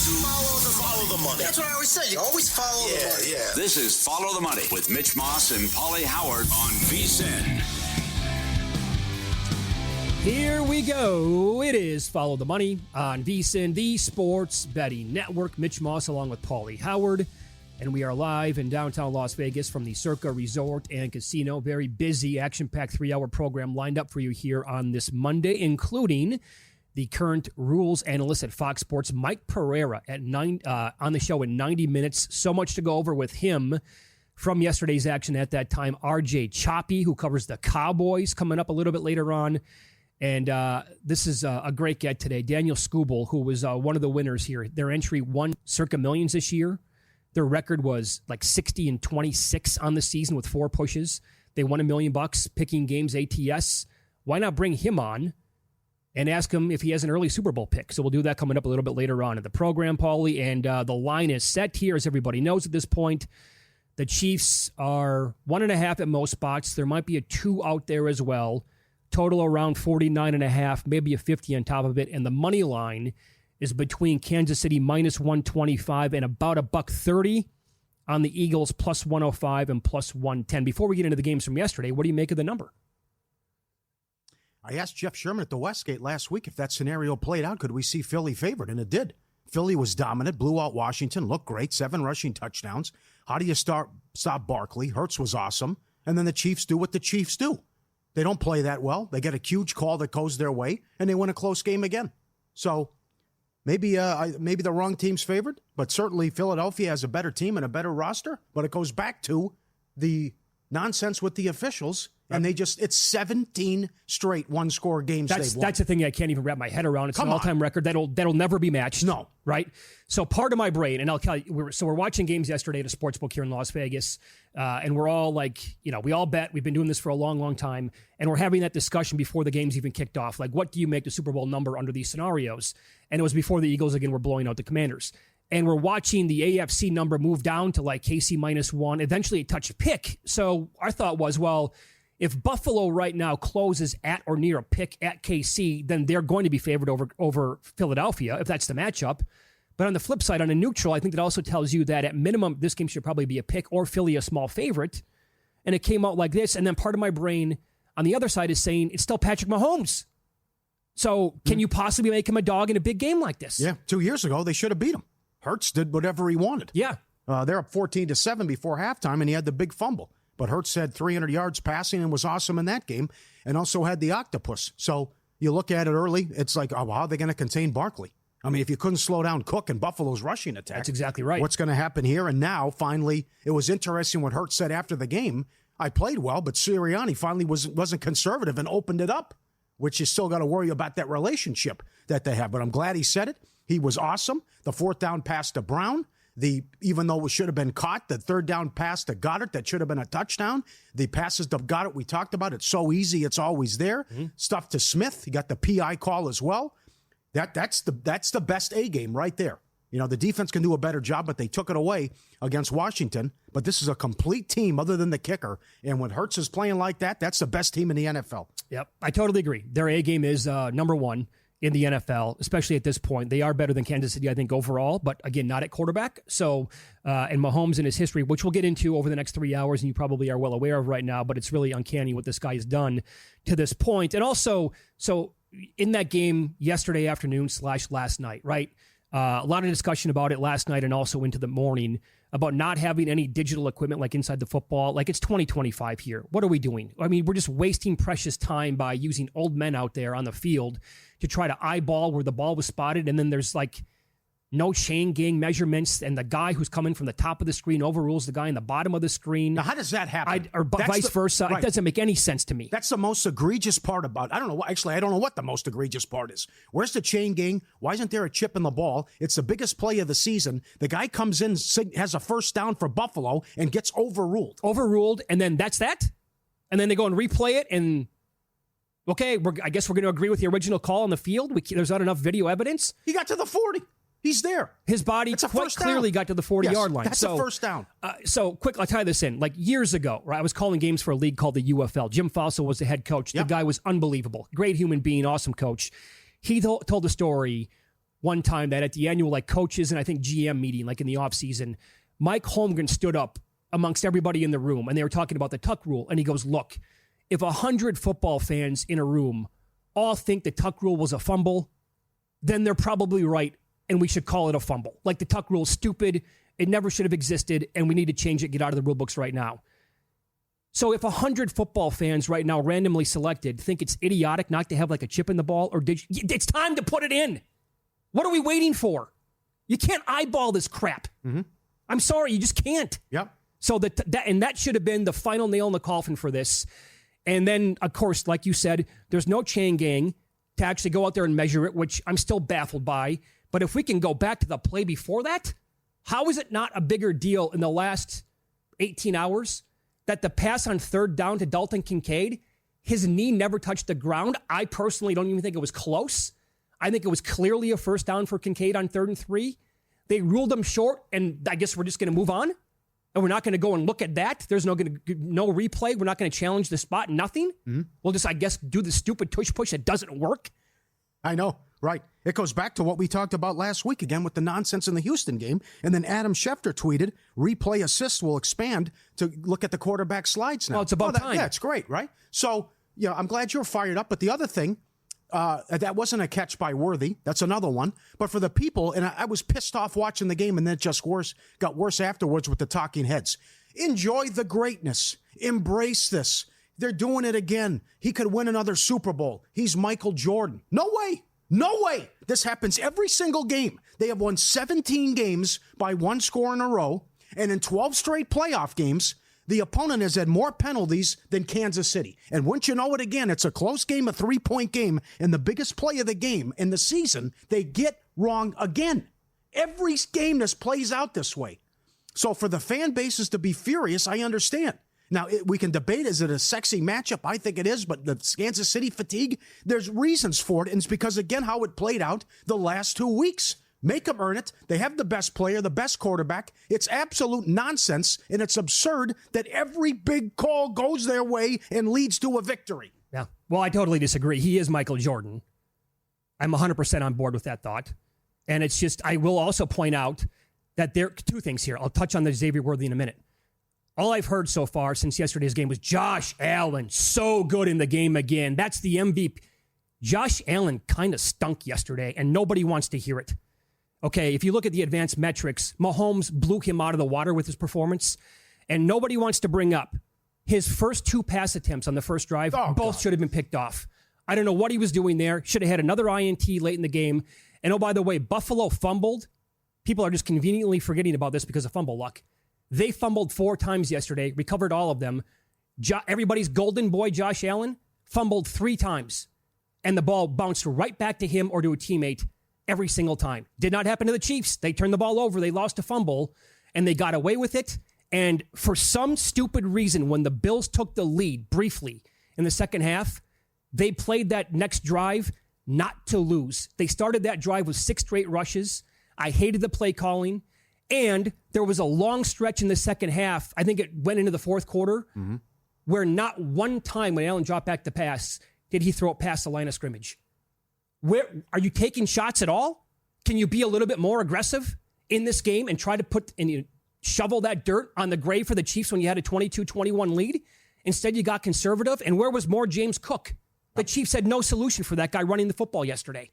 Follow the money. That's what I always say. You always follow the money. Yeah. This is Follow the Money with Mitch Moss and Paulie Howard on VSiN. Here we go. It is Follow the Money on VSiN, the Sports Betting Network. Mitch Moss along with Paulie Howard. And we are live in downtown Las Vegas from the Circa Resort and Casino. Very busy, action-packed 3-hour program lined up for you here on this Monday, including the current rules analyst at Fox Sports, Mike Pereira, at on the show in 90 minutes. So much to go over with him from yesterday's action at that time. RJ Choppy, who covers the Cowboys, coming up a little bit later on. And this is a great get today. Daniel Skubal, who was one of the winners here. Their entry won Circa Millions this year. Their record was like 60-26 on the season with 4 pushes. They won $1 million picking games ATS. Why not bring him on and ask him if he has an early Super Bowl pick? So we'll do that coming up a little bit later on in the program, Paulie. And the line is set here, as everybody knows at this point. The Chiefs are 1.5 at most spots. There might be a 2 out there as well. Total around 49.5, maybe a 50 on top of it. And the money line is between Kansas City minus 125 and about $1.30 on the Eagles, plus 105 and plus 110. Before we get into the games from yesterday, what do you make of the number? I asked Jeff Sherman at the Westgate last week if that scenario played out, could we see Philly favored? And it did. Philly was dominant, blew out Washington, looked great, 7 rushing touchdowns. How do you stop Barkley? Hurts was awesome. And then the Chiefs do what the Chiefs do. They don't play that well. They get a huge call that goes their way, and they win a close game again. So maybe the wrong team's favored, but certainly Philadelphia has a better team and a better roster. But it goes back to the nonsense with the officials, and it's 17 straight one-score games they've won. That's the thing I can't even wrap my head around. It's an all-time record that'll never be matched. No. Right? So part of my brain, and I'll tell you, we're watching games yesterday at a sportsbook here in Las Vegas, and we're all like, we all bet. We've been doing this for a long, long time, and we're having that discussion before the game's even kicked off. Like, what do you make the Super Bowl number under these scenarios? And it was before the Eagles, again, were blowing out the Commanders. And we're watching the AFC number move down to like KC -1. Eventually it touched a pick. So our thought was, well, if Buffalo right now closes at or near a pick at KC, then they're going to be favored over Philadelphia if that's the matchup. But on the flip side, on a neutral, I think that also tells you that at minimum, this game should probably be a pick or Philly a small favorite. And it came out like this. And then part of my brain on the other side is saying it's still Patrick Mahomes. So can you possibly make him a dog in a big game like this? Yeah, 2 years ago, they should have beat him. Hurts did whatever he wanted. Yeah. They're up 14-7 before halftime, and he had the big fumble. But Hurts had 300 yards passing and was awesome in that game, and also had the octopus. So you look at it early, it's like, how are they going to contain Barkley? I mean, if you couldn't slow down Cook and Buffalo's rushing attack. That's exactly right. What's going to happen here? And now, finally, it was interesting what Hurts said after the game. I played well, but Sirianni finally wasn't conservative and opened it up, which you still got to worry about that relationship that they have. But I'm glad he said it. He was awesome. The 4th down pass to Brown, even though it should have been caught, the 3rd down pass to Goddard, that should have been a touchdown. The passes to Goddard, we talked about, it's so easy, it's always there. Mm-hmm. Stuff to Smith, he got the PI call as well. That's the best A game right there. The defense can do a better job, but they took it away against Washington. But this is a complete team other than the kicker. And when Hurts is playing like that, that's the best team in the NFL. Yep, I totally agree. Their A game is number 1 in the NFL, especially at this point. They are better than Kansas City, I think, overall, but again, not at quarterback. So, and Mahomes and his history, which we'll get into over the next 3 hours, and you probably are well aware of right now, but it's really uncanny what this guy has done to this point. And also, so in that game yesterday afternoon / last night, right? A lot of discussion about it last night and also into the morning about not having any digital equipment like inside the football. Like, it's 2025 here. What are we doing? I mean, we're just wasting precious time by using old men out there on the field to try to eyeball where the ball was spotted. And then there's like no chain gang measurements, and the guy who's coming from the top of the screen overrules the guy in the bottom of the screen. Now, how does that happen? Or vice versa. Right. It doesn't make any sense to me. That's the most egregious part about it. I don't know. Actually, I don't know what the most egregious part is. Where's the chain gang? Why isn't there a chip in the ball? It's the biggest play of the season. The guy comes in, has a 1st down for Buffalo, and gets overruled. And then that's that? And then they go and replay it, and okay, I guess we're going to agree with the original call on the field. There's not enough video evidence. He got to the 40. He's there. His body quite clearly got to the 40-yard line. That's a 1st down. So quick, I'll tie this in. Like years ago, right, I was calling games for a league called the UFL. Jim Fossil was the head coach. The guy was unbelievable. Great human being, awesome coach. He told the story one time that at the annual like coaches and I think GM meeting, like in the offseason, Mike Holmgren stood up amongst everybody in the room and they were talking about the tuck rule. And he goes, look, if 100 football fans in a room all think the tuck rule was a fumble, then they're probably right and we should call it a fumble. Like the tuck rule is stupid. It never should have existed and we need to change it, get out of the rule books right now. So if 100 football fans right now randomly selected think it's idiotic not to have like a chip in the ball or it's time to put it in. What are we waiting for? You can't eyeball this crap. Mm-hmm. I'm sorry, you just can't. Yep. So that should have been the final nail in the coffin for this. And then, of course, like you said, there's no chain gang to actually go out there and measure it, which I'm still baffled by. But if we can go back to the play before that, how is it not a bigger deal in the last 18 hours that the pass on third down to Dalton Kincaid, his knee never touched the ground? I personally don't even think it was close. I think it was clearly a first down for Kincaid on 3rd and 3. They ruled him short, and I guess we're just going to move on. And we're not going to go and look at that. There's no replay. We're not going to challenge the spot. Nothing. Mm-hmm. We'll just, I guess, do the stupid tush push that doesn't work. I know, right? It goes back to what we talked about last week again with the nonsense in the Houston game. And then Adam Schefter tweeted, replay assists will expand to look at the quarterback slides now. Well, it's about time. Yeah, it's great, right? So, I'm glad you're fired up. But the other thing, that wasn't a catch by Worthy. That's another one. But for the people, and I was pissed off watching the game, and then it just got worse afterwards with the talking heads. Enjoy the greatness. Embrace this. They're doing it again. He could win another Super Bowl. He's Michael Jordan. No way. No way. This happens every single game. They have won 17 games by one score in a row, and in 12 straight playoff games, the opponent has had more penalties than Kansas City. And wouldn't you know it again, it's a close game, a 3-point game, and the biggest play of the game in the season, they get wrong again. Every game this plays out this way. So for the fan bases to be furious, I understand. Now, we can debate, is it a sexy matchup? I think it is, but the Kansas City fatigue, there's reasons for it, and it's because, again, how it played out the last 2 weeks. Make them earn it. They have the best player, the best quarterback. It's absolute nonsense, and it's absurd that every big call goes their way and leads to a victory. Yeah. Well, I totally disagree. He is Michael Jordan. I'm 100% on board with that thought. And it's just, I will also point out that there are two things here. I'll touch on the Xavier Worthy in a minute. All I've heard so far since yesterday's game was Josh Allen, so good in the game again. That's the MVP. Josh Allen kind of stunk yesterday, and nobody wants to hear it. Okay, if you look at the advanced metrics, Mahomes blew him out of the water with his performance, and nobody wants to bring up his first 2 pass attempts on the first drive. Both should have been picked off. I don't know what he was doing there. Should have had another INT late in the game. And oh, by the way, Buffalo fumbled. People are just conveniently forgetting about this because of fumble luck. They fumbled 4 times yesterday, recovered all of them. Everybody's golden boy, Josh Allen, fumbled 3 times, and the ball bounced right back to him or to a teammate every single time. Did not happen to the Chiefs. They turned the ball over. They lost a fumble, and they got away with it. And for some stupid reason, when the Bills took the lead briefly in the second half, they played that next drive not to lose. They started that drive with 6 straight rushes. I hated the play calling. And there was a long stretch in the second half, I think it went into the fourth quarter, where not one time when Allen dropped back to pass did he throw it past the line of scrimmage. Where are you taking shots at all? Can you be a little bit more aggressive in this game and try to put and shovel that dirt on the grave for the Chiefs when you had a 22-21 lead? Instead, you got conservative. And where was more James Cook? The Chiefs had no solution for that guy running the football yesterday.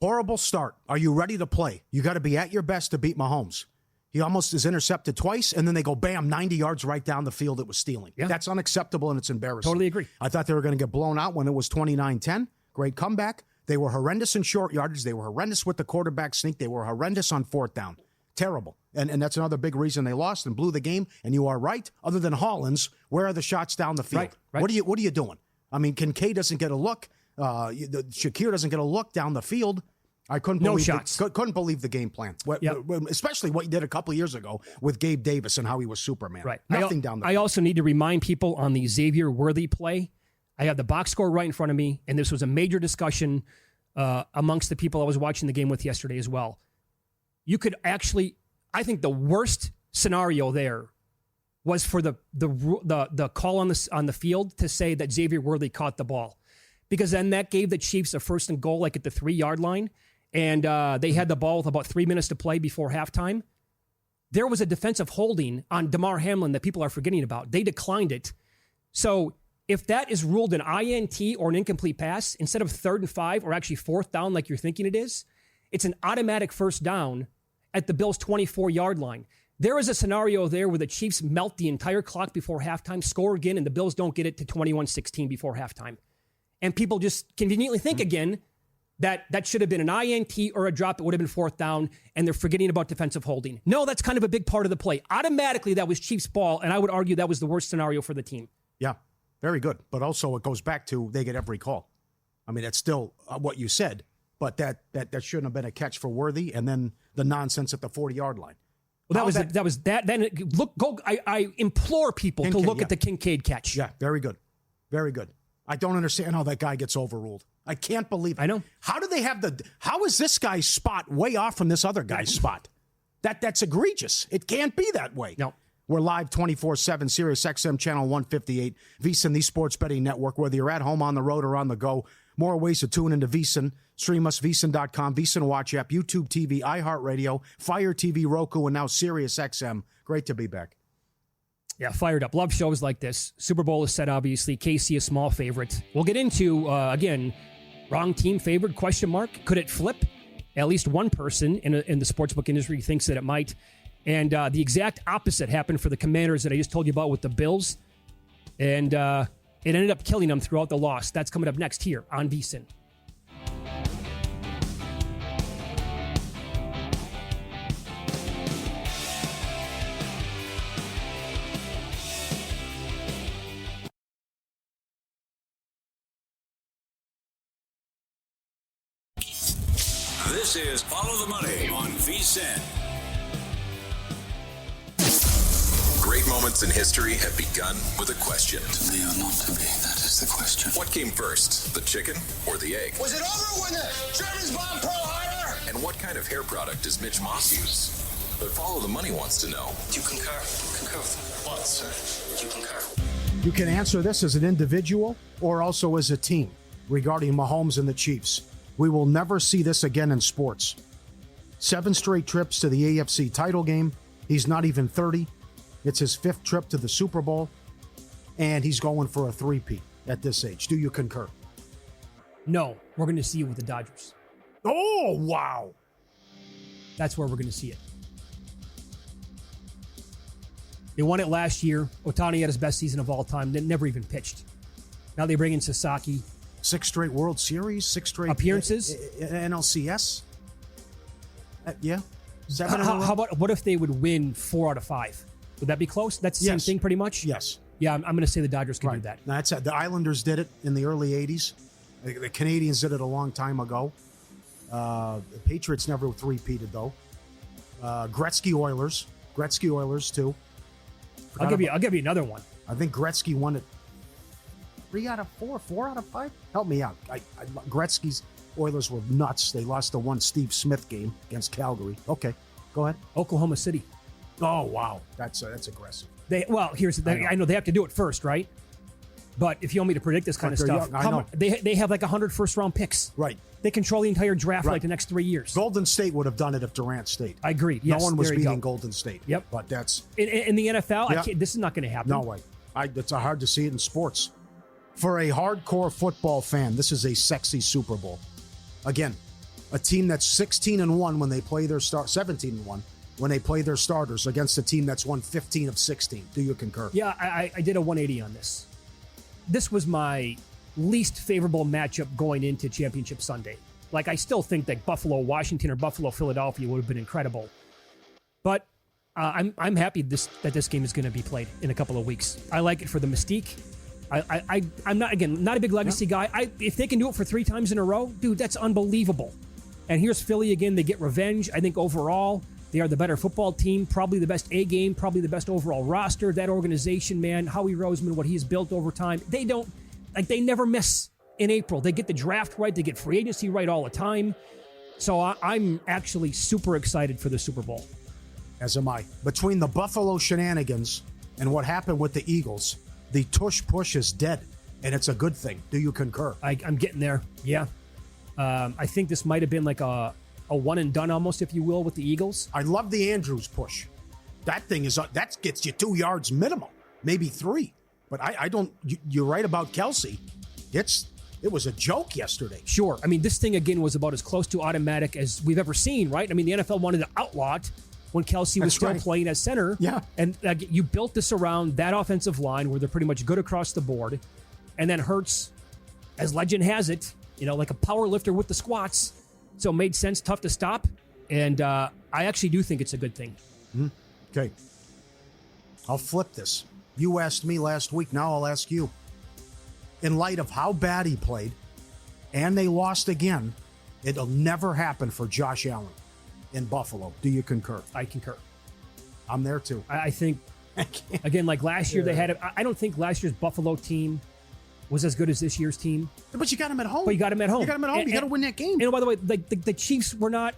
Horrible start. Are you ready to play? You got to be at your best to beat Mahomes. He almost is intercepted twice, and then they go, bam, 90 yards right down the field. It was stealing. Yeah. That's unacceptable, and it's embarrassing. Totally agree. I thought they were going to get blown out when it was 29-10. Great comeback. They were horrendous in short yardage. They were horrendous with the quarterback sneak. They were horrendous on 4th down. Terrible. And that's another big reason they lost and blew the game. And you are right. Other than Hollins, where are the shots down the field? Right. What are you doing? I mean, Kincaid doesn't get a look. Shakir doesn't get a look down the field. I couldn't believe the game plan, especially what you did a couple of years ago with Gabe Davis and how he was Superman. Right. Nothing down the field. I also need to remind people on the Xavier Worthy play. I have the box score right in front of me, and this was a major discussion amongst the people I was watching the game with yesterday as well. You could actually, I think the worst scenario there was for the call on the field to say that Xavier Worthy caught the ball, because then that gave the Chiefs a 1st and goal like at the 3-yard line. and they had the ball with about 3 minutes to play before halftime. There was a defensive holding on Damar Hamlin that people are forgetting about. They declined it. So if that is ruled an INT or an incomplete pass, instead of 3rd and 5 or actually 4th down like you're thinking it is, it's an automatic first down at the Bills' 24-yard line. There is a scenario there where the Chiefs melt the entire clock before halftime, score again, and the Bills don't get it to 21-16 before halftime. And people just conveniently think again that should have been an INT or a drop. It would have been 4th down, and they're forgetting about defensive holding. No, that's kind of a big part of the play. Automatically, that was Chiefs' ball, and I would argue that was the worst scenario for the team. Yeah, very good. But also it goes back to they get every call. I mean, that's still what you said, but that shouldn't have been a catch for Worthy, and then the nonsense at the 40-yard line. Well, that was that. Then look, go. I implore people to look at the Kincaid catch. Yeah, very good, very good. I don't understand how that guy gets overruled. I can't believe it. I know. How do they have how is this guy's spot way off from this other guy's spot? That's egregious. It can't be that way. No. We're live 24/7, Sirius XM channel 158, VSiN, the Sports Betting Network. Whether you're at home, on the road, or on the go, more ways to tune into VSiN. Stream us, VSiN.com, VSiN Watch app, YouTube TV, iHeartRadio, Fire TV, Roku, and now Sirius XM. Great to be back. Yeah, fired up. Love shows like this. Super Bowl is set, obviously. KC a small favorite. We'll get into, again, wrong team favored, question mark. Could it flip? At least one person in the sportsbook industry thinks that it might. And the exact opposite happened for the Commanders that I just told you about with the Bills. And it ended up killing them throughout the loss. That's coming up next here on VSiN. This is Follow the Money on VSiN. Great moments in history have begun with a question. To be or not to be, that is the question. What came first, the chicken or the egg? Was it over when the Germans bombed Pearl Harbor? And what kind of hair product does Mitch Moss use? But Follow the Money wants to know. Do you concur? Concur with what, sir? Do you concur? You can answer this as an individual or also as a team regarding Mahomes and the Chiefs. We will never see this again in sports. 7 straight trips to the AFC title game. He's not even 30. It's his 5th trip to the Super Bowl. And he's going for a 3-peat at this age. Do you concur? No, we're going to see it with the Dodgers. Oh, wow. That's where we're going to see it. They won it last year. Ohtani had his best season of all time. They never even pitched. Now they bring in Sasaki. 6 straight World Series, 6 straight appearances, NLCS. Yeah, 7. How about what if they would win 4 out of 5? Would that be close? That's the same thing, pretty much. Yes. Yeah, I'm going to say the Dodgers can do that. Now, that's it. The Islanders did it in the early '80s. The Canadians did it a long time ago. The Patriots never 3-peated though. Gretzky Oilers too. I'll give you another one. I think Gretzky won it 3 out of 4 out of 5. Help me out. Gretzky's Oilers were nuts. They lost the one Steve Smith game against Calgary. Okay, go ahead. Oklahoma City. Oh wow, that's aggressive. Here's the thing. I know they have to do it first, right? But if you want me to predict this kind of stuff, they have like 100 first-round picks. Right. They control the entire draft for like the next 3 years. Golden State would have done it if Durant stayed. I agree. Yes, no one was beating Golden State. Yep. But that's in the NFL. This is not going to happen. No way. It's hard to see it in sports. For a hardcore football fan, this is a sexy Super Bowl. Again, a team that's 16-1 when they play their 17-1 when they play their starters against a team that's won 15 of 16. Do you concur? Yeah, I did a 180 on this. This was my least favorable matchup going into Championship Sunday. Like, I still think that Buffalo-Washington or Buffalo-Philadelphia would have been incredible. But I'm happy that this game is going to be played in a couple of weeks. I like it for the mystique. I'm not a big legacy guy. If they can do it for 3 times in a row, dude, that's unbelievable. And here's Philly again. They get revenge. I think overall, they are the better football team, probably the best A game, probably the best overall roster. That organization, man, Howie Roseman, what he's built over time. They never miss in April. They get the draft right. They get free agency right all the time. So I'm actually super excited for the Super Bowl. As am I. Between the Buffalo shenanigans and what happened with the Eagles, the tush-push is dead, and it's a good thing. Do you concur? I'm getting there, yeah. I think this might have been like a a one and done almost, if you will, with the Eagles. I love the Andrews push. That thing that gets you 2 yards minimum, maybe 3. But I don't. You're right about Kelsey. It was a joke yesterday. Sure. I mean, this thing, again, was about as close to automatic as we've ever seen, right? I mean, the NFL wanted to outlaw it when Kelsey was still playing as center. Yeah. And you built this around that offensive line where they're pretty much good across the board. And then Hurts, as legend has it, like a power lifter with the squats. So it made sense, tough to stop. And I actually do think it's a good thing. Okay. I'll flip this. You asked me last week. Now I'll ask you. In light of how bad he played, and they lost again, it'll never happen for Josh Allen in Buffalo. Do you concur? I concur. I'm there too. I think, again, like last year, they had I don't think last year's Buffalo team was as good as this year's team. But you got him at home. You got him at home. You got to win that game. And by the way, the Chiefs were not,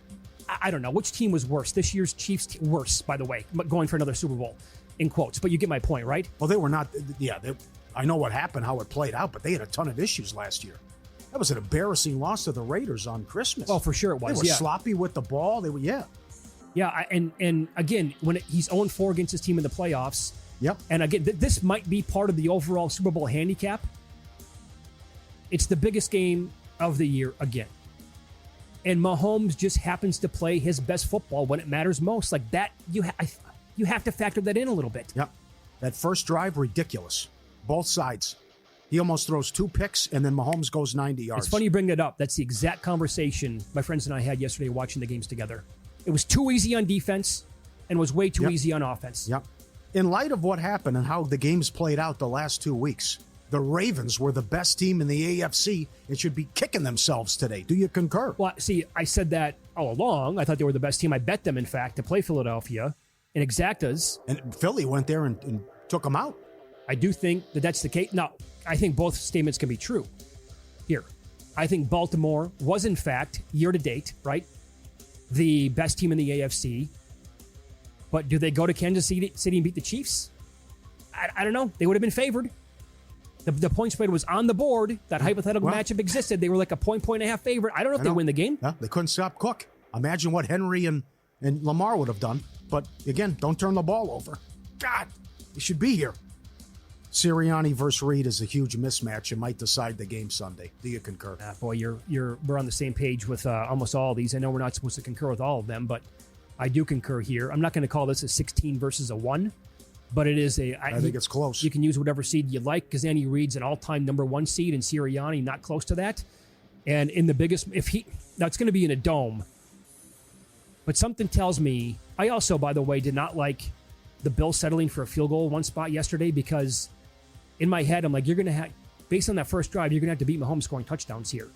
I don't know, which team was worse? This year's Chiefs worse, by the way, going for another Super Bowl, in quotes. But you get my point, right? Well, they were not, I know what happened, how it played out, but they had a ton of issues last year. That was an embarrassing loss to the Raiders on Christmas. Oh, for sure it was. They were sloppy with the ball. They were, Yeah, and again, when he's 0-4 against his team in the playoffs. Yep. And again, this might be part of the overall Super Bowl handicap. It's the biggest game of the year again. And Mahomes just happens to play his best football when it matters most. Like that, you have to factor that in a little bit. Yep. That first drive, ridiculous. Both sides. He almost throws 2 picks, and then Mahomes goes 90 yards. It's funny you bring that up. That's the exact conversation my friends and I had yesterday watching the games together. It was too easy on defense and was way too easy on offense. Yep. In light of what happened and how the games played out the last 2 weeks, the Ravens were the best team in the AFC and should be kicking themselves today. Do you concur? Well, see, I said that all along. I thought they were the best team. I bet them, in fact, to play Philadelphia in exactas. And Philly went there and took them out. I do think that that's the case. Now, I think both statements can be true. Here, I think Baltimore was, in fact, year to date, right, the best team in the AFC. But do they go to Kansas City and beat the Chiefs? I don't know. They would have been favored. The point spread was on the board. That hypothetical matchup existed. They were like a point and a half favorite. I don't know if they win the game. Yeah, they couldn't stop Cook. Imagine what Henry and Lamar would have done. But again, don't turn the ball over. God, he should be here. Sirianni versus Reed is a huge mismatch and might decide the game Sunday. Do you concur? Boy, we're on the same page with almost all of these. I know we're not supposed to concur with all of them, but I do concur here. I'm not going to call this a 16 versus a 1, but it is I think it's close. You can use whatever seed you like because Andy Reid's an all-time number 1 seed and Sirianni not close to that. And in the biggest, now it's going to be in a dome, but something tells me, I also, by the way, did not like the Bills settling for a field goal one spot yesterday because in my head, I'm like, you're going to have, based on that first drive, you're going to have to beat Mahomes scoring touchdowns here.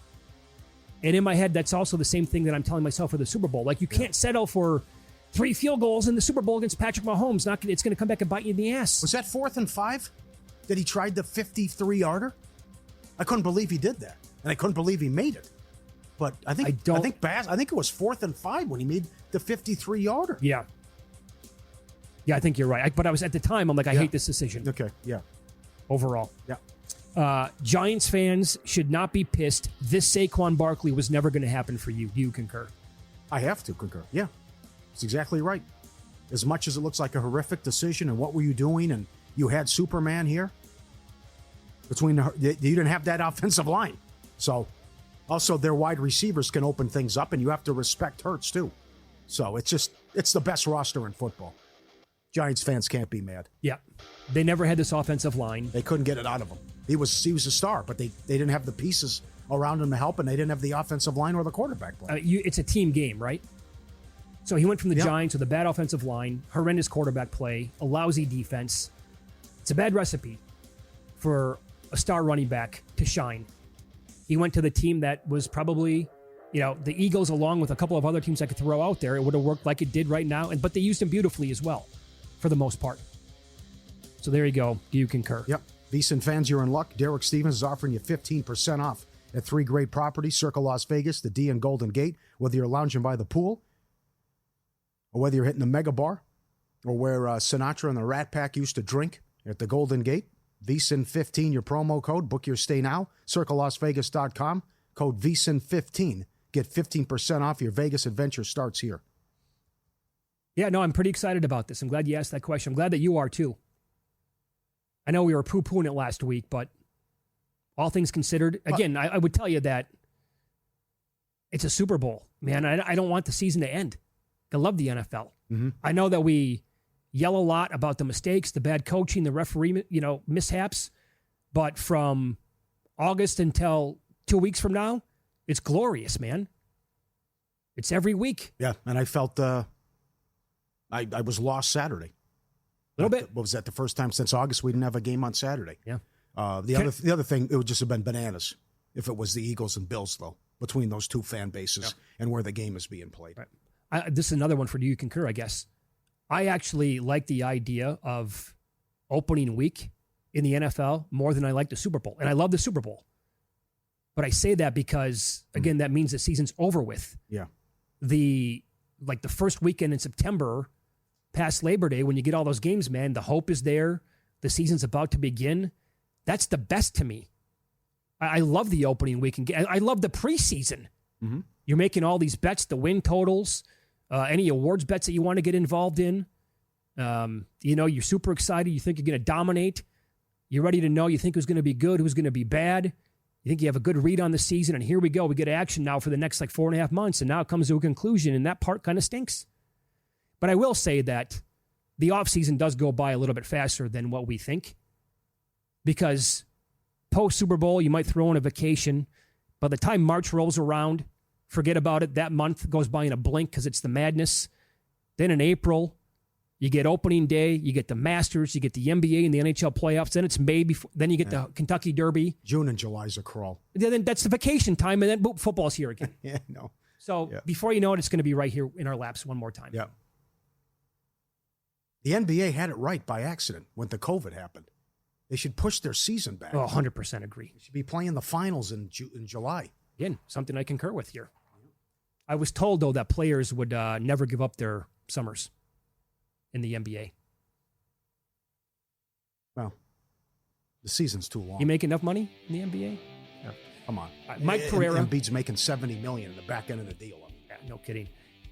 And in my head, that's also the same thing that I'm telling myself for the Super Bowl. Like, you can't settle for 3 field goals in the Super Bowl against Patrick Mahomes. It's going to come back and bite you in the ass. Was that 4th and 5 that he tried the 53-yarder? I couldn't believe he did that. And I couldn't believe he made it. But I think it was 4th and 5 when he made the 53-yarder. Yeah. Yeah, I think you're right. But I was at the time, I'm like, I hate this decision. Okay, yeah. Overall. Yeah. Giants fans should not be pissed. This Saquon Barkley was never going to happen for you. Do you concur? I have to concur. Yeah. It's exactly right. As much as it looks like a horrific decision and what were you doing and you had Superman here, you didn't have that offensive line. So also their wide receivers can open things up and you have to respect Hurts too. So it's the best roster in football. Giants fans can't be mad. Yeah. They never had this offensive line. They couldn't get it out of him. He was a star, but they didn't have the pieces around him to help, and they didn't have the offensive line or the quarterback play. It's a team game, right? So he went from the Giants with a bad offensive line, horrendous quarterback play, a lousy defense. It's a bad recipe for a star running back to shine. He went to the team that was probably, the Eagles along with a couple of other teams I could throw out there. It would have worked like it did right now, but they used him beautifully as well, for the most part. So there you go. Do you concur? Yep. VSiN fans, you're in luck. Derek Stevens is offering you 15% off at 3 great properties: Circle Las Vegas, the D and Golden Gate. Whether you're lounging by the pool, or whether you're hitting the Mega Bar, or where Sinatra and the Rat Pack used to drink at the Golden Gate, VSiN15, your promo code. Book your stay now. CircleLasVegas.com. Code VSiN15 Get 15% off your Vegas adventure starts here. Yeah, no, I'm pretty excited about this. I'm glad you asked that question. I'm glad that you are too. I know we were poo-pooing it last week, but all things considered, again, I would tell you that it's a Super Bowl, man. I don't want the season to end. I love the NFL. Mm-hmm. I know that we yell a lot about the mistakes, the bad coaching, the referee, mishaps, but from August until 2 weeks from now, it's glorious, man. It's every week. Yeah, and I felt I was lost Saturday. A little bit. What was that? The first time since August we didn't have a game on Saturday. Yeah. The other thing, it would just have been bananas if it was the Eagles and Bills, though, between those two fan bases and where the game is being played. Right. This is another one for Do You Concur, I guess. I actually like the idea of opening week in the NFL more than I like the Super Bowl. And I love the Super Bowl. But I say that because, again, that means the season's over with. Yeah. The first weekend in September, past Labor Day, when you get all those games, man, the hope is there. The season's about to begin. That's the best to me. I love the opening weekend. I love the preseason. Mm-hmm. You're making all these bets, the win totals, any awards bets that you want to get involved in. You're super excited. You think you're going to dominate. You're ready to know. You think who's going to be good, who's going to be bad. You think you have a good read on the season, and here we go. We get action now for the next 4.5 months, and now it comes to a conclusion, and that part kind of stinks. But I will say that the offseason does go by a little bit faster than what we think, because post-Super Bowl, you might throw in a vacation. By the time March rolls around, forget about it. That month goes by in a blink because it's the madness. Then in April, you get opening day, you get the Masters, you get the NBA and the NHL playoffs. Then it's May, then you get the Kentucky Derby. June and July's a crawl. Then that's the vacation time, and then boom, football's here again. Yeah, no. So before you know it, it's going to be right here in our laps one more time. Yeah. The NBA had it right by accident when the COVID happened. They should push their season back. Oh, 100% agree. They should be playing the finals in July. Again, something I concur with here. I was told, though, that players would never give up their summers in the NBA. Well, the season's too long. You make enough money in the NBA? Yeah. Come on. Mike Pereira. Embiid's making $70 million in the back end of the deal. Yeah, no kidding.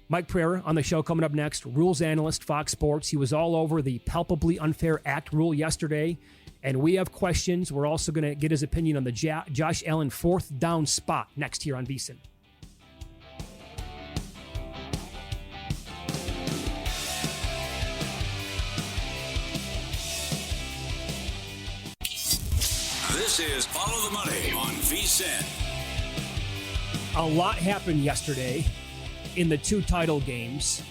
Mike Pereira on the show coming up next. Rules analyst, Fox Sports. He was all over the palpably unfair act rule yesterday. And we have questions. We're also going to get his opinion on the Josh Allen fourth down spot next here on VSiN. This is Follow the Money on VSiN. A lot happened yesterday in the two title games.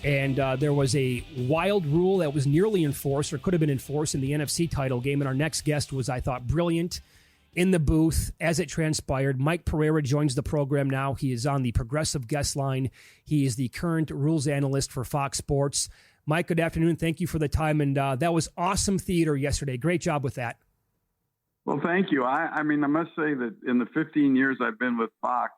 And there was a wild rule that was nearly enforced or could have been enforced in the NFC title game. And our next guest was, I thought, brilliant in the booth as it transpired. Mike Pereira joins the program now. He is on the progressive guest line. He is the current rules analyst for Fox Sports. Mike, good afternoon. Thank you for the time. And that was awesome theater yesterday. Great job with that. Well, thank you. I mean, I must say that in the 15 years I've been with Fox,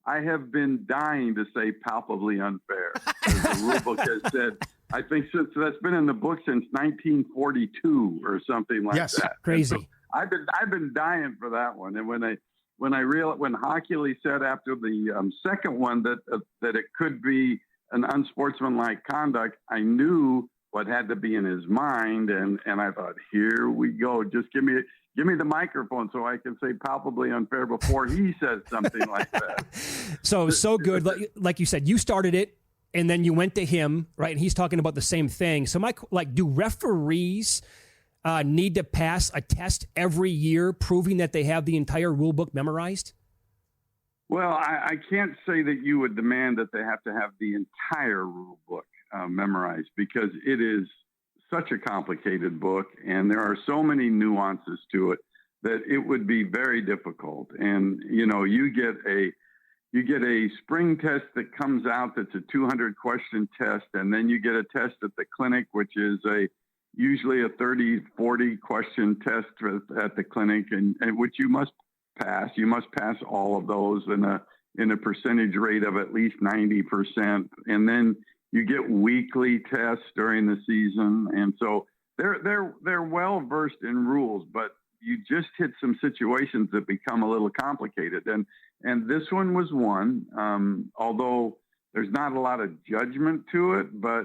I have been dying to say palpably unfair. As the rule book has said, I think since that's been in the book since 1942 or something like that. Crazy. So I've been dying for that one. And when Hockley said after the second one that it could be an unsportsmanlike conduct, I knew what had to be in his mind, and I thought, here we go. Just give me the microphone so I can say palpably unfair before he says something like that. So good. Like you said, you started it, and then you went to him, right? And he's talking about the same thing. So, Mike, do referees need to pass a test every year proving that they have the entire rule book memorized? Well, I can't say that you would demand that they have to have the entire rule book memorized, because it is such a complicated book and there are so many nuances to it that it would be very difficult. And, you get a spring test that comes out that's a 200 question test. And then you get a test at the clinic, which is usually a 30, 40 question test at the clinic, and which you must pass. You must pass all of those in a percentage rate of at least 90%. And then you get weekly tests during the season. And so they're well versed in rules, but you just hit some situations that become a little complicated. And this one was one, although there's not a lot of judgment to it, but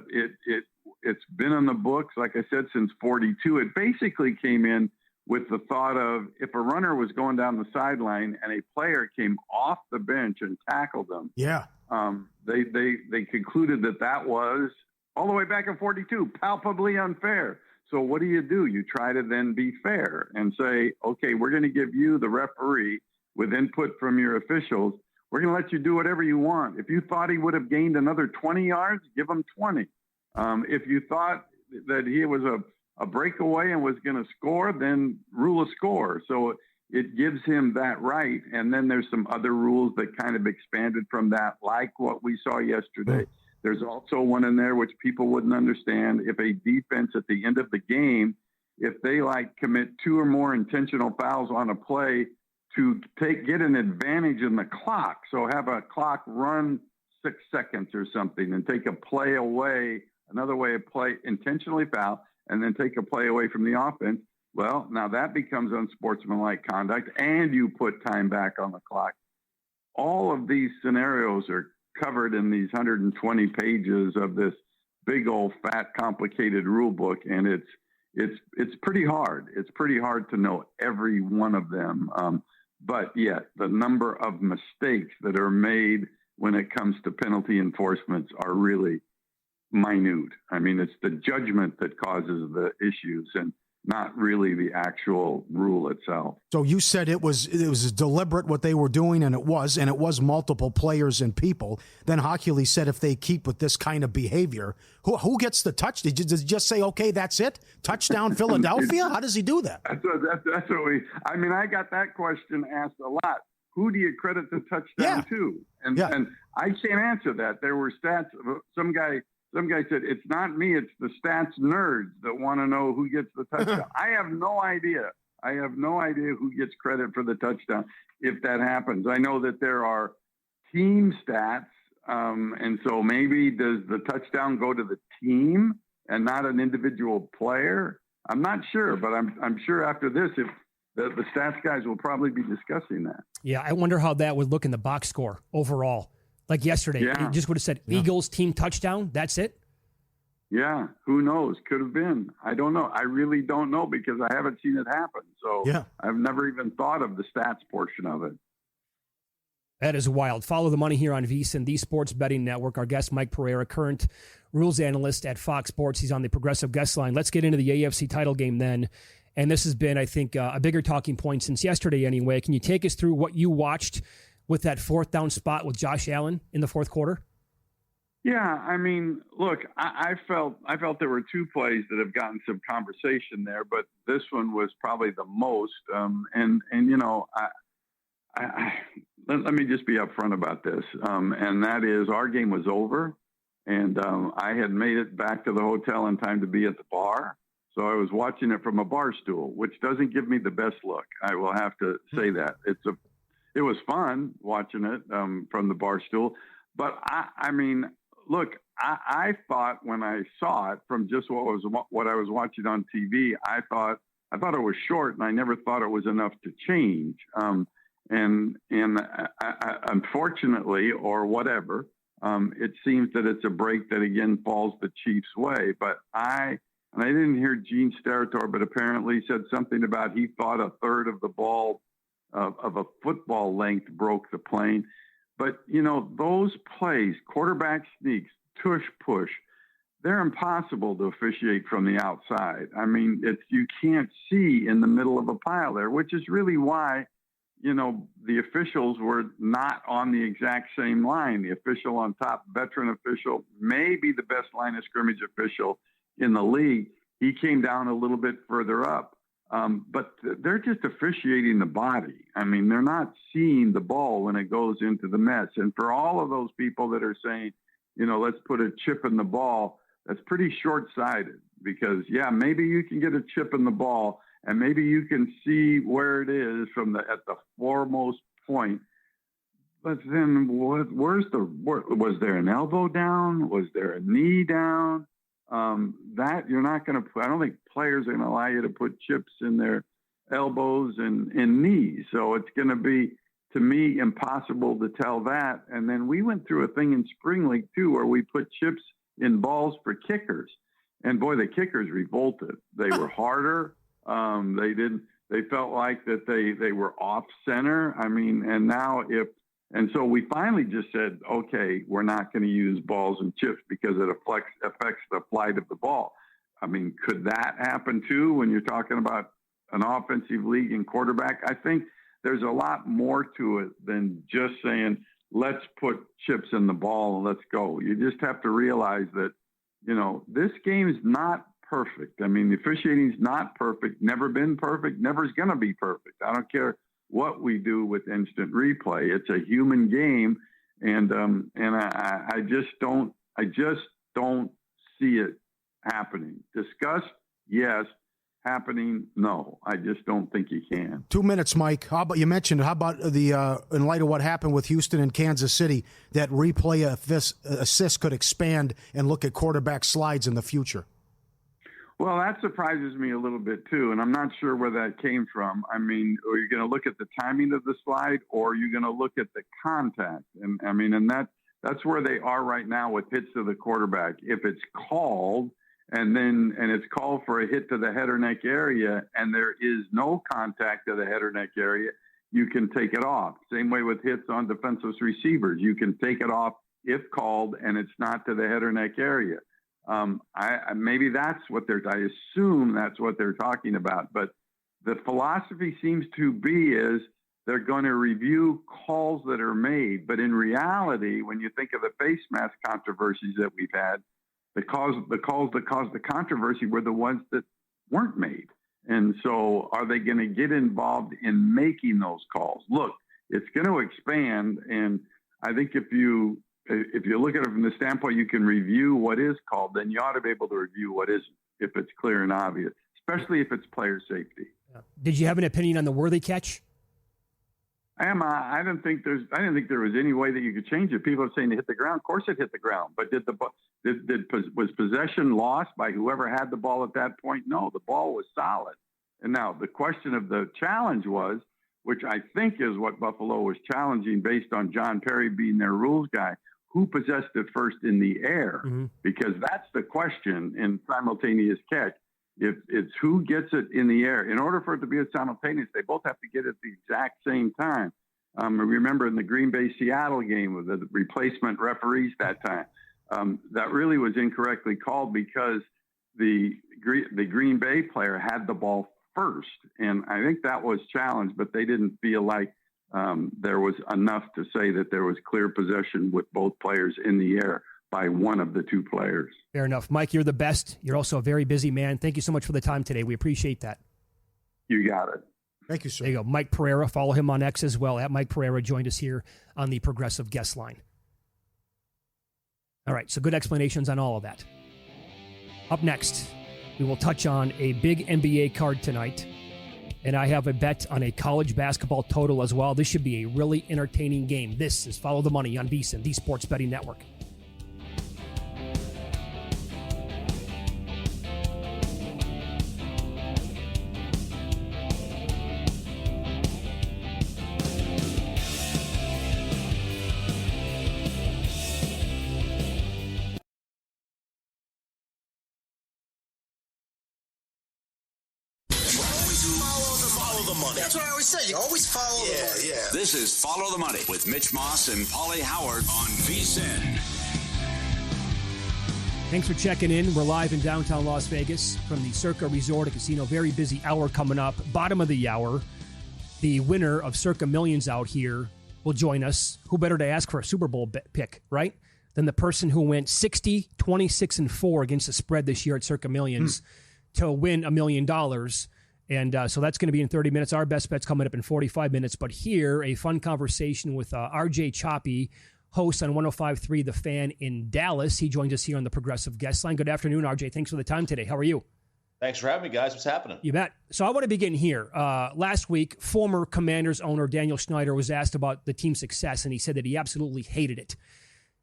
it's been in the books, like I said, since 42. It basically came in with the thought of if a runner was going down the sideline and a player came off the bench and tackled them. Yeah. They concluded that was all the way back in 42, palpably unfair. So what do? You try to then be fair and say, okay, we're going to give you, the referee, with input from your officials, we're going to let you do whatever you want. If you thought he would have gained another 20 yards, give him 20. If you thought that he was a breakaway and was going to score, then rule a score. So it gives him that right. And then there's some other rules that kind of expanded from that, like what we saw yesterday. There's also one in there which people wouldn't understand. If a defense at the end of the game, if they commit 2 or more intentional fouls on a play to get an advantage in the clock, so have a clock run 6 seconds or something and take a play away, another way of play, intentionally foul, and then take a play away from the offense. Well, now that becomes unsportsmanlike conduct, and you put time back on the clock. All of these scenarios are covered in these 120 pages of this big old fat complicated rule book, and it's pretty hard. It's pretty hard to know every one of them. But yet the number of mistakes that are made when it comes to penalty enforcements are really minute. I mean, it's the judgment that causes the issues and not really the actual rule itself. So you said it was deliberate what they were doing, and it was multiple players and people. Then Hochuli said if they keep with this kind of behavior, who gets the touch? Did you just say, okay, that's it? Touchdown Philadelphia? How does he do that? That's what I got that question asked a lot. Who do you credit the touchdown to? And I can't answer that. There were stats. Some guy said, it's not me, it's the stats nerds that want to know who gets the touchdown. I have no idea. Who gets credit for the touchdown if that happens. I know that there are team stats, and so maybe does the touchdown go to the team and not an individual player? I'm not sure, but I'm sure after this, if the stats guys will probably be discussing that. Yeah, I wonder how that would look in the box score overall. Like yesterday, he just would have said Eagles team touchdown. That's it. Yeah, who knows? Could have been. I don't know. I really don't know because I haven't seen it happen. So I've never even thought of the stats portion of it. That is wild. Follow the money here on VSiN, the Sports Betting Network. Our guest, Mike Pereira, current rules analyst at Fox Sports. He's on the Progressive Guest Line. Let's get into the AFC title game then. And this has been, I think, a bigger talking point since yesterday anyway. Can you take us through what you watched with that 4th down spot with Josh Allen in the 4th quarter? Yeah, I mean, look, I felt there were 2 plays that have gotten some conversation there, but this one was probably the most. And you know, let me just be upfront about this, and that is our game was over, and I had made it back to the hotel in time to be at the bar. So I was watching it from a bar stool, which doesn't give me the best look. I will have to say that. It was fun watching it from the bar stool. But I mean, look, I thought when I saw it from just what I was watching on TV, I thought it was short, and I never thought it was enough to change. And unfortunately, or whatever, it seems that it's a break that again falls the Chiefs' way. But I didn't hear Gene Steratore, but apparently he said something about he thought a third of the ball of a football length broke the plane. But, you know, those plays, quarterback sneaks, tush push, they're impossible to officiate from the outside. I mean, you can't see in the middle of a pile there, which is really why, you know, the officials were not on the exact same line. The official on top, veteran official, maybe the best line of scrimmage official in the league. He came down a little bit further up. But they're just officiating the body. I mean, they're not seeing the ball when it goes into the mess. And for all of those people that are saying, you know, let's put a chip in the ball, that's pretty short-sighted because, yeah, maybe you can get a chip in the ball and maybe you can see where it is at the foremost point. But then was there an elbow down? Was there a knee down? That you're not going to put, I don't think players are going to allow you to put chips in their elbows and knees. So it's going to be, to me, impossible to tell that. And then we went through a thing in Spring League too, where we put chips in balls for kickers. And boy, the kickers revolted. They were harder. They felt like that they were off center. I mean, and so we finally just said, okay, we're not going to use balls and chips because it affects the flight of the ball. I mean, could that happen too when you're talking about an offensive league and quarterback? I think there's a lot more to it than just saying, let's put chips in the ball and let's go. You just have to realize that, this game is not perfect. I mean, the officiating is not perfect, never been perfect, never is going to be perfect. I don't care what we do with instant replay. It's a human game. And I just don't see it happening. Discussed, yes. Happening, no. I just don't think you can. 2 minutes, Mike. How about the in light of what happened with Houston and Kansas City, that replay assist could expand and look at quarterback slides in the future? Well, that surprises me a little bit too, and I'm not sure where that came from. I mean, are you going to look at the timing of the slide, or are you going to look at the contact? And I mean, and that's where they are right now with hits to the quarterback. If it's called and it's called for a hit to the head or neck area, and there is no contact to the head or neck area, you can take it off. Same way with hits on defensive receivers. You can take it off if called and it's not to the head or neck area. Maybe that's what I assume that's what they're talking about. But the philosophy seems to be is they're going to review calls that are made. But in reality, when you think of the face mask controversies that we've had, the calls that caused the controversy were the ones that weren't made. And so are they going to get involved in making those calls? Look, it's going to expand. And I think if you look at it from the standpoint you can review what is called, then you ought to be able to review what isn't, if it's clear and obvious, especially if it's player safety. Did you have an opinion on the Worthy catch? I didn't think there was any way that you could change it. People are saying it hit the ground. Of course it hit the ground. But was possession lost by whoever had the ball at that point? No, the ball was solid. And now the question of the challenge was, which I think is what Buffalo was challenging based on John Perry being their rules guy, who possessed it first in the air? Mm-hmm. Because that's the question in simultaneous catch. It's who gets it in the air. In order for it to be a simultaneous, they both have to get it at the exact same time. Remember in the Green Bay-Seattle game with the replacement referees that time, that really was incorrectly called because the Green Bay player had the ball first. And I think that was challenged, but they didn't feel like there was enough to say that there was clear possession with both players in the air by one of the two players. Fair enough. Mike, you're the best. You're also a very busy man. Thank you so much for the time today. We appreciate that. You got it. Thank you, sir. There you go. Mike Pereira. Follow him on X as well. At Mike Pereira joined us here on the Progressive Guest Line. All right, so good explanations on all of that. Up next, we will touch on a big NBA card tonight. And I have a bet on a college basketball total as well. This should be a really entertaining game. This is Follow the Money on VSiN, the Sports Betting Network. That's what I always say. You always follow the money. Yeah. This is Follow the Money with Mitch Moss and Paulie Howard on VSiN. Thanks for checking in. We're live in downtown Las Vegas from the Circa Resort and Casino. Very busy hour coming up. Bottom of the hour, the winner of Circa Millions out here will join us. Who better to ask for a Super Bowl pick, right, than the person who went 60, 26, and 4 against the spread this year at Circa Millions to win $1 million. And so that's going to be in 30 minutes. Our best bet's coming up in 45 minutes. But here, a fun conversation with RJ Choppy, host on 105.3 The Fan in Dallas. He joins us here on the Progressive Guest Line. Good afternoon, RJ. Thanks for the time today. How are you? Thanks for having me, guys. What's happening? You bet. So I want to begin here. Last week, former Commanders owner Daniel Snyder was asked about the team's success, and he said that he absolutely hated it.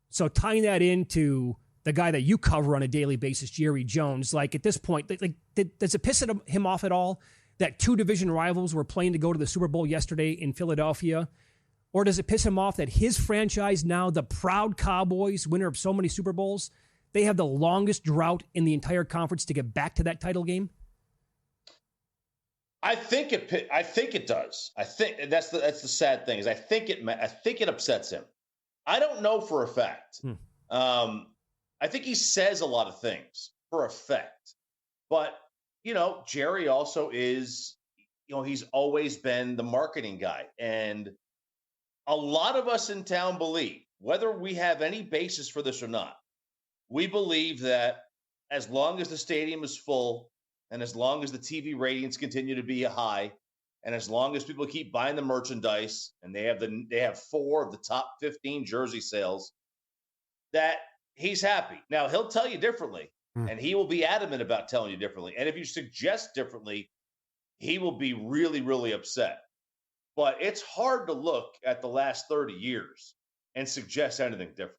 So tying that into the guy that you cover on a daily basis, Jerry Jones, like at this point, like does it piss him off at all that two division rivals were playing to go to the Super Bowl yesterday in Philadelphia? Or does it piss him off that his franchise now, the proud Cowboys, winner of so many Super Bowls, they have the longest drought in the entire conference to get back to that title game? I think it does. I think that's the sad thing is I think it upsets him. I don't know for a fact. I think he says a lot of things for effect, but Jerry also is, he's always been the marketing guy, and a lot of us in town believe, whether we have any basis for this or not, we believe that as long as the stadium is full and as long as the TV ratings continue to be high and as long as people keep buying the merchandise and they have 4 of the top 15 jersey sales, that he's happy. Now, he'll tell you differently, and he will be adamant about telling you differently. And if you suggest differently, he will be really, really upset. But it's hard to look at the last 30 years and suggest anything different.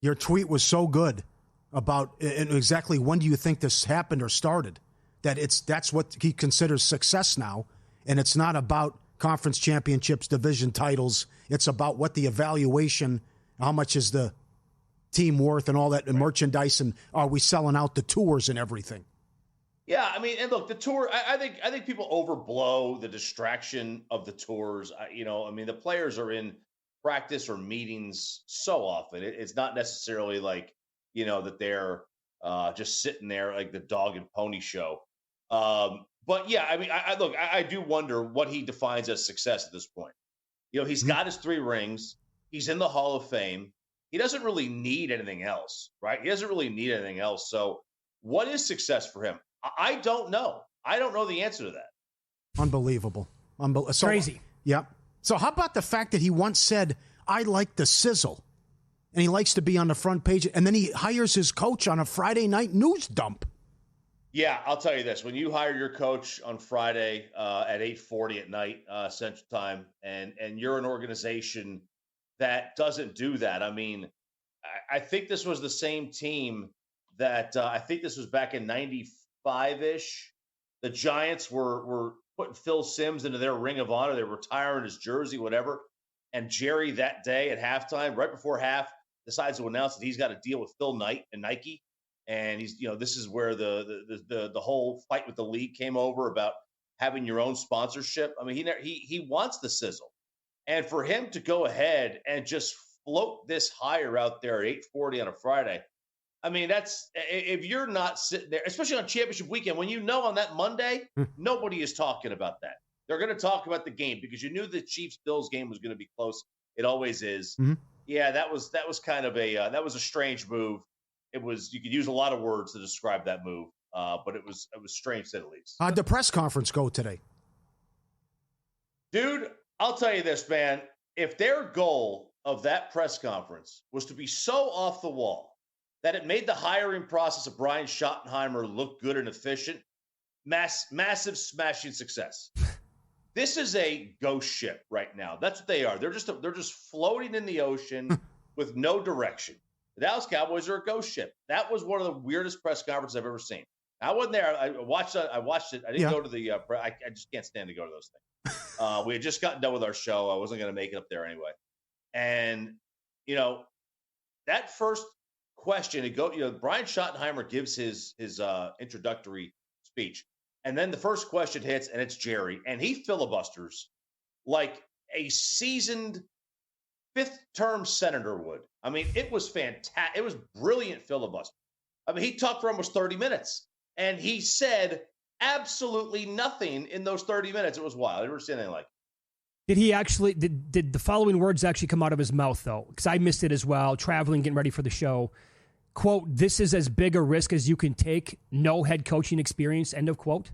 Your tweet was so good about exactly when do you think this happened or started, that's what he considers success now. And it's not about conference championships, division titles. It's about what the evaluation, how much is the team worth and all that, and merchandise, and are we selling out the tours and everything? Yeah, I mean, and look, the tour, I think people overblow the distraction of the tours. The players are in practice or meetings so often. It's not necessarily like, that they're just sitting there like the dog and pony show. But yeah, I mean, I do wonder what he defines as success at this point. He's got his 3 rings. He's in the Hall of Fame. He doesn't really need anything else, right? He doesn't really need anything else. So what is success for him? I don't know. I don't know the answer to that. Unbelievable. Crazy. Yeah. So how about the fact that he once said, I like the sizzle, and he likes to be on the front page, and then he hires his coach on a Friday night news dump? Yeah, I'll tell you this. When you hire your coach on Friday at 8:40 at night Central Time, and you're an organization that doesn't do that, I mean, I think this was the same team that I think this was back in 95-ish. The Giants were putting Phil Simms into their Ring of Honor. They were retiring his jersey, whatever. And Jerry that day at halftime, right before half, decides to announce that he's got to deal with Phil Knight and Nike. And he's, this is where the whole fight with the league came over about having your own sponsorship. I mean, he wants the sizzle. And for him to go ahead and just float this hire out there at 8:40 on a Friday, I mean, that's, if you're not sitting there, especially on championship weekend, when on that Monday, nobody is talking about that. They're going to talk about the game because you knew the Chiefs-Bills game was going to be close. It always is. Mm-hmm. Yeah, that was kind of that was a strange move. You could use a lot of words to describe that move, but it was strange to say the least. How'd the press conference go today? Dude, I'll tell you this, man. If their goal of that press conference was to be so off the wall that it made the hiring process of Brian Schottenheimer look good and efficient, massive smashing success. This is a ghost ship right now. That's what they are. They're just floating in the ocean with no direction. The Dallas Cowboys are a ghost ship. That was one of the weirdest press conferences I've ever seen. I wasn't there. I watched it. I didn't go to the I just can't stand to go to those things. We had just gotten done with our show. I wasn't going to make it up there anyway. And, that first question, Brian Schottenheimer gives his introductory speech. And then the first question hits, and it's Jerry. And he filibusters like a seasoned fifth-term senator would. I mean, it was fantastic. It was brilliant filibuster. I mean, he talked for almost 30 minutes. And he said absolutely nothing in those 30 minutes. It was wild. I never seen anything like it. Did he actually, did the following words actually come out of his mouth, though? Because I missed it as well, traveling, getting ready for the show. Quote, this is as big a risk as you can take. No head coaching experience, end of quote.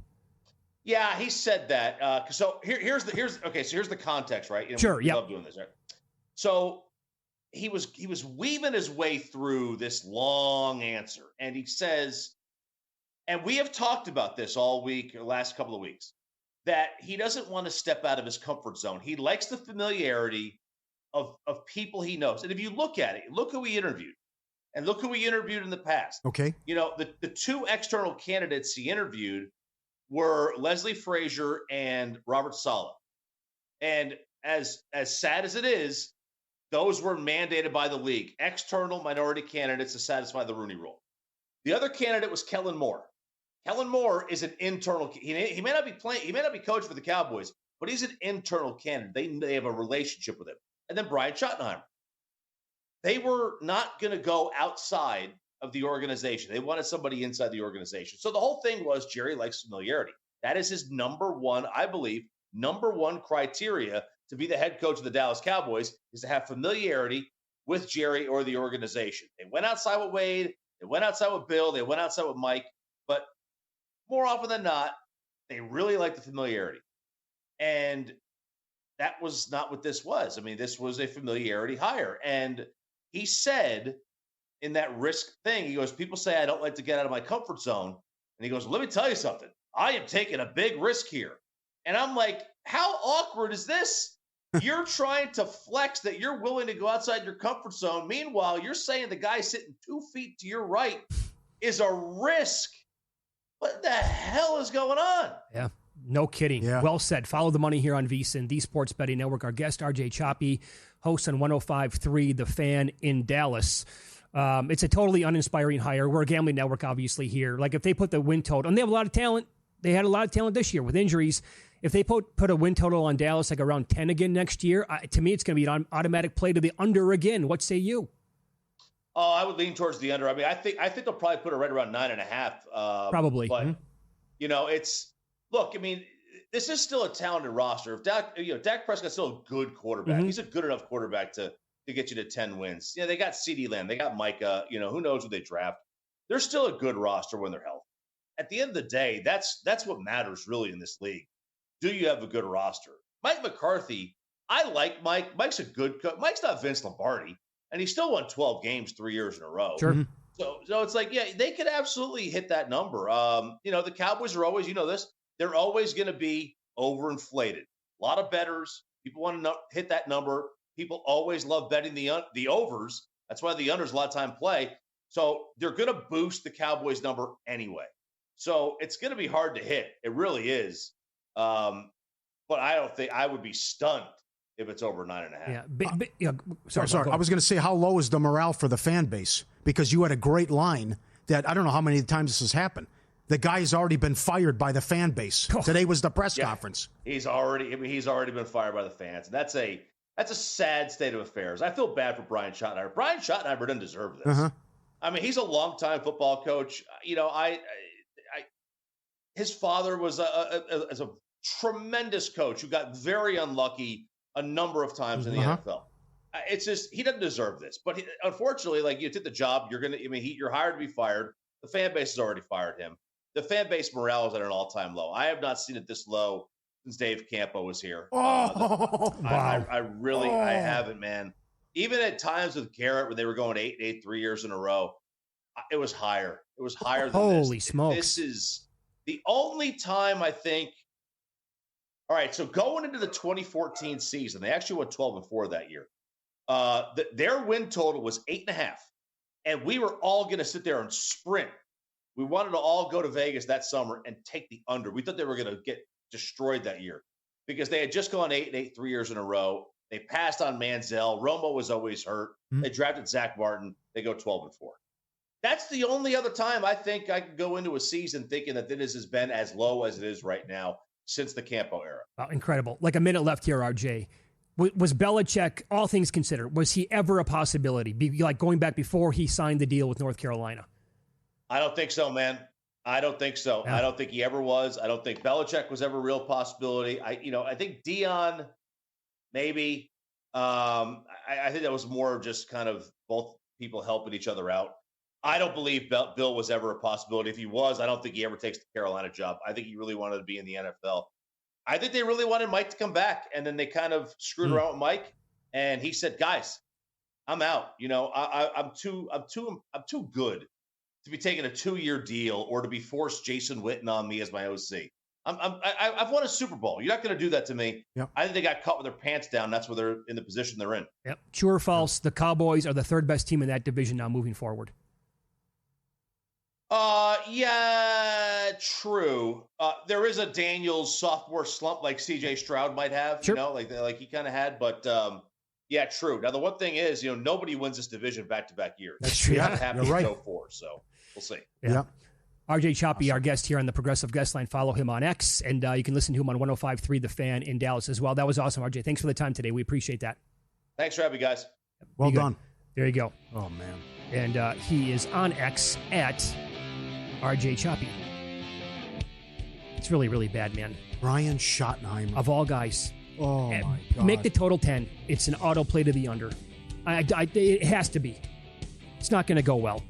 Yeah, he said that. So here's the context, right? Sure, we love doing this, right? So he was weaving his way through this long answer, and he says, and we have talked about this all week, or last couple of weeks, that he doesn't want to step out of his comfort zone. He likes the familiarity of people he knows. And if you look at it, look who he interviewed, and look who he interviewed in the past. Okay. The 2 external candidates he interviewed were Leslie Frazier and Robert Saleh. And as sad as it is, those were mandated by the league, external minority candidates to satisfy the Rooney Rule. The other candidate was Kellen Moore. Kellen Moore is an internal. He may not be playing. He may not be coaching for the Cowboys, but he's an internal candidate. They have a relationship with him. And then Brian Schottenheimer. They were not going to go outside of the organization. They wanted somebody inside the organization. So the whole thing was Jerry likes familiarity. That is his number one, I believe, number one criteria to be the head coach of the Dallas Cowboys is to have familiarity with Jerry or the organization. They went outside with Wade. They went outside with Bill. They went outside with Mike. But more often than not, they really like the familiarity. And that was not what this was. I mean, this was a familiarity hire. And he said in that risk thing, he goes, people say I don't like to get out of my comfort zone. And he goes, let me tell you something. I am taking a big risk here. And I'm like, how awkward is this? You're trying to flex that you're willing to go outside your comfort zone. Meanwhile, you're saying the guy sitting 2 feet to your right is a risk. What the hell is going on? Yeah, no kidding. Yeah. Well said. Follow the money here on VSiN, the Sports Betting Network. Our guest, RJ Choppy, host on 105.3 The Fan in Dallas. It's a totally uninspiring hire. We're a gambling network, obviously, here. Like, if they put the win total, and they have a lot of talent. They had a lot of talent this year with injuries. If they put a win total on Dallas, like around 10 again next year, to me, it's going to be an automatic play to the under again. What say you? Oh, I would lean towards the under. I mean, I think they'll probably put it right around 9.5. Probably. But, look, I mean, this is still a talented roster. If Dak Prescott's still a good quarterback. He's a good enough quarterback to get you to 10 wins. Yeah, they got CeeDee Lamb. They got Micah. Who knows who they draft. They're still a good roster when they're healthy. At the end of the day, that's what matters really in this league. Do you have a good roster? Mike McCarthy, I like Mike. Mike's a good coach. Mike's not Vince Lombardi, and he still won 12 games 3 years in a row. Sure. So it's like, yeah, they could absolutely hit that number. The Cowboys are always, they're always going to be overinflated. A lot of bettors. People want to hit that number. People always love betting the overs. That's why the unders a lot of time play. So they're going to boost the Cowboys number anyway. So it's going to be hard to hit. It really is. But I don't think I would be stunned if it's over 9.5. Yeah. Sorry. I was going to say, how low is the morale for the fan base? Because you had a great line that I don't know how many times this has happened. The guy has already been fired by the fan base. Today was the press conference. He's already been fired by the fans. And that's a sad state of affairs. I feel bad for Brian Schottenheimer. Brian Schottenheimer didn't deserve this. I mean, he's a longtime football coach. His father was a tremendous coach who got very unlucky a number of times in the NFL. It's just, he doesn't deserve this. But unfortunately, like, you took the job, you're hired to be fired. The fan base has already fired him. The fan base morale is at an all-time low. I have not seen it this low since Dave Campo was here. Wow. I haven't, man. Even at times with Garrett, when they were going 8-8 3 years in a row, it was higher. It was higher than this. Holy smokes. This is the only time I think. All right, so going into the 2014 season, they actually went 12-4 that year. Their win total was 8.5, and we were all going to sit there and sprint. We wanted to all go to Vegas that summer and take the under. We thought they were going to get destroyed that year because they had just gone 8-8 3 years in a row. They passed on Manziel. Romo was always hurt. They drafted Zach Martin. They go 12-4. That's the only other time I think I could go into a season thinking that this has been as low as it is right now since the Campo era. Wow, incredible. Like a minute left here, RJ. Was Belichick, all things considered, was he ever a possibility? Like going back before he signed the deal with North Carolina? I don't think so, man. I don't think so. Yeah. I don't think he ever was. I don't think Belichick was ever a real possibility. I think Dion, maybe. I think that was more just kind of both people helping each other out. I don't believe Bill was ever a possibility. If he was, I don't think he ever takes the Carolina job. I think he really wanted to be in the NFL. I think they really wanted Mike to come back, and then they kind of screwed around with Mike, and he said, "Guys, I'm out. I'm too good to be taking a 2-year deal or to be forced Jason Witten on me as my OC. I've won a Super Bowl. You're not going to do that to me." Yep. I think they got caught with their pants down. That's why they're in the position they're in. Yep. True or false? The Cowboys are the third best team in that division now moving forward. Yeah, true. There is a Daniels sophomore slump like C.J. Stroud might have, Sure. like he kind of had. But yeah, true. Now the one thing is, nobody wins this division back-to-back years. That's true. You're not happy You're to right. go for, so we'll see. Yeah. RJ Choppy, our guest here on the Progressive Guest Line. Follow him on X, and you can listen to him on 105.3 The Fan in Dallas as well. That was awesome, RJ. Thanks for the time today. We appreciate that. Thanks for having me, guys. Well Be good. done. There you go. Oh, man. And he is on X at RJ Choppy. It's really, really bad, man. Brian Schottenheimer. Of all guys. Oh, my God. Make the total 10. It's an autoplay to the under. It has to be. It's not going to go well.